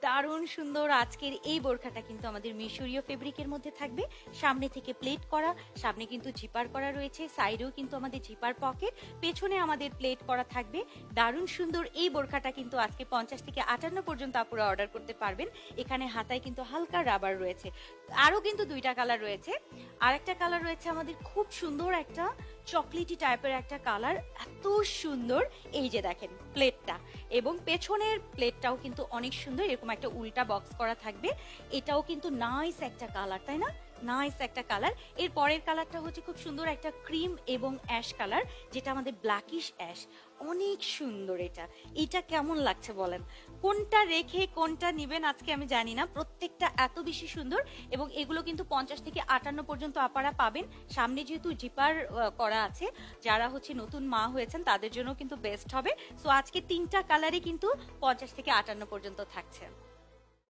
দারুণ সুন্দর আজকের এই বোরখাটা কিন্তু আমাদের মিশরীয় ফেব্রিকের মধ্যে থাকবে। সামনে থেকে প্লেট করা, সামনে কিন্তু জিপার করা রয়েছে, সাইডেও কিন্তু আমাদের জিপার পকেট, পেছনে আমাদের প্লেট করা থাকবে। দারুণ সুন্দর এই বোরখাটা কিন্তু আজকে 50 থেকে 58 পর্যন্ত আপুরা অর্ডার করতে পারবেন। এখানে হাতায় কিন্তু হালকা রাবার রয়েছে। আরো কিন্তু দুইটা কালার রয়েছে। আরেকটা কালার রয়েছে আমাদের খুব সুন্দর একটা চকলেটি টাইপের একটা কালার, এত সুন্দর। এই যে দেখেন প্লেটটা, এবং পেছনের প্লেটটাও কিন্তু অনেক সুন্দর, এরকম একটা উল্টা বক্স করা থাকবে। এটাও কিন্তু নাইস একটা কালার, তাই না? নাইস একটা কালার। এর পরের কালারটা হচ্ছে খুব সুন্দর একটা ক্রিম এবং অ্যাশ কালার, যেটা আমাদের ব্ল্যাকিশ অ্যাশ। অনেক সুন্দর এটা। এটা কেমন লাগছে বলেন? কোনটা রেখে কোনটা নিবেন আজকে আমি জানি না, প্রত্যেকটা এত বেশি সুন্দর। এবং এগুলো কিন্তু 50 থেকে 58 পর্যন্ত আপনারা পাবেন। সামনে যেহেতু জিপার করা আছে, যারা হচ্ছে নতুন মা হয়েছেন তাদের জন্য কিন্তু বেস্ট হবে। সো আজকে তিনটা কালারই কিন্তু 50 থেকে 58 পর্যন্ত থাকছে।